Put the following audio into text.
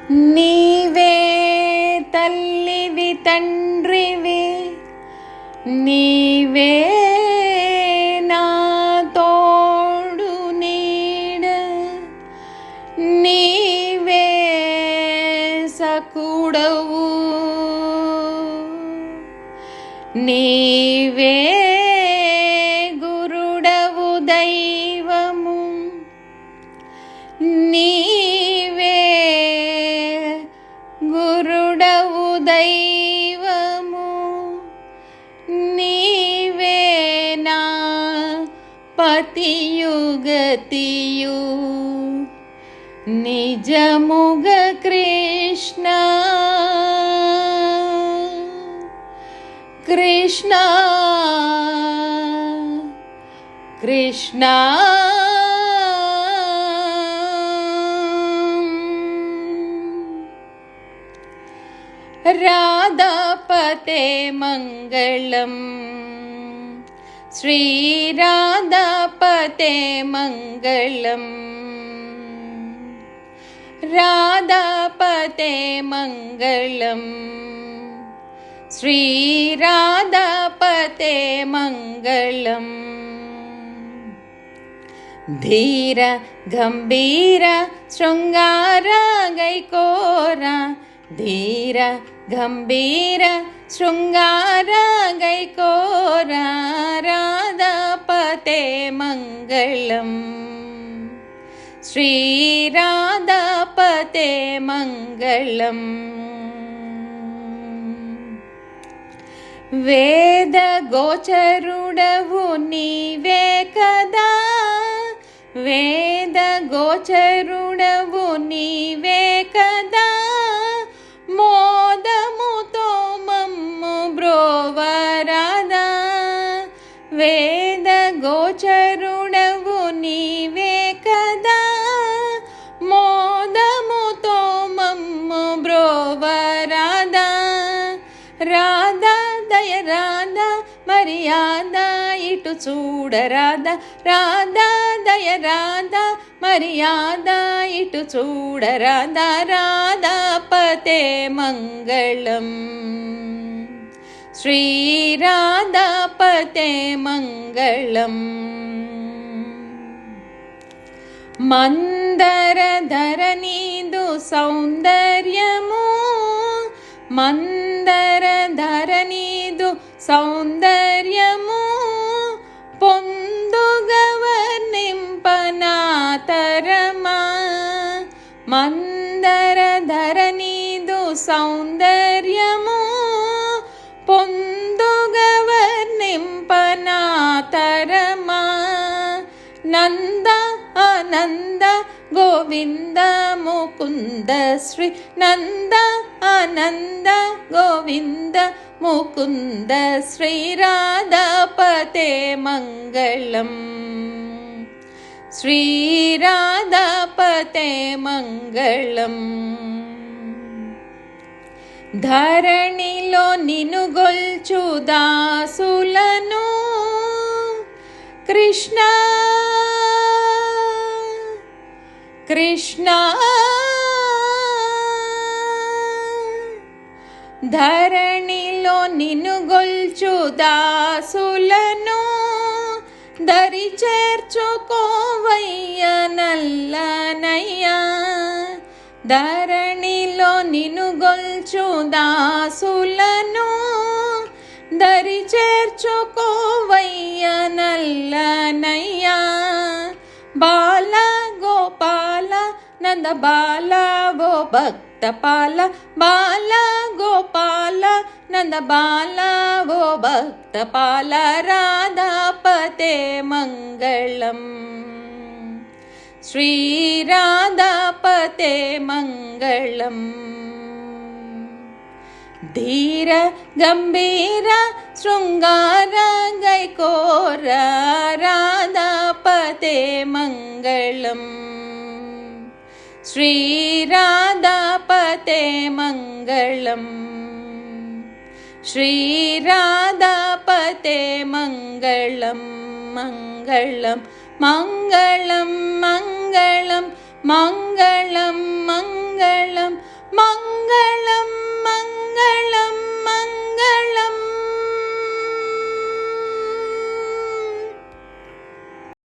నీవే తల్లివి తండ్రివి, నీవే నా తోడు నీడ, నీవే సకుడవు, నీవే గురుడవు దైవము, నీవే గురుడవు దైవము, నీవే నా పతియు గతియు నిజముగ కృష్ణ కృష్ణ కృష్ణ. రాధాపతే మంగళం, శ్రీ రాధాపతే మంగళం, రాధాపతే మంగళం, శ్రీ రాధాపతే మంగళం. ధీర గంభీర శృంగార గైకోర, ధీర గంభీర శృంగార గైకోర, రాధాపతే మంగళం, శ్రీ రాధాపతే మంగళం. వేద గోచరుడవు నీవే కదా, వేద గోచరుడవు నీవే కదా, మోదముతో మమ్ము బ్రోవరాదా, వేద గోచరుడవు నీవే కదా, మోదముతో మమ్ము బ్రోవరాదా, రాధా దయ రాధా మర్యాద ఇటు చూడరాధా, రాధా దయ రాధా మర్యాద ఇటు చూడరాధా, రాధాపతే మంగళం, శ్రీ రాధాపతే మంగళం. మందరధర నీదు సౌందర్యము, మందరధర నీదు సౌందర్యము, పొందుగవర్ణింపనాతరమా, మందరధర నీదు సౌందర్యము, పొందుగవర్ణింపనాతరమా, నంద ఆనంద గోవింద ముకుంద శ్రీ, నంద ఆనంద గోవింద ముకుంద శ్రీ రాధాపతే మంగళం, శ్రీ రాధాపతే మంగళం. ధరణిలో నిను గొల్చు దాసులను కృష్ణ కృష్ణ, ధరణిలో నిను గొల్చు దాసులను దరి చేర్చుకోవయ్య నల్లనయ్యా, ధరణిలో నిను గొల్చు దాసులను దరి చేర్చుకోవయ్య నల్లనయ్యా, బాల గోపాల నంద బాల ఓ భక్త పాల, బాల గోపాల నంద బాల ఓ భక్త పాల, రాధాపతే మంగళం, శ్రీ రాధాపతే మంగళం. ధీర గంభీర శృంగార గైకోర, రాధాపతే మంగళం, శ్రీ రాధాపతే మంగళం, శ్రీ రాధాపతే మంగళం. మంగళం మంగళం మంగళం మంగళం మంగళం.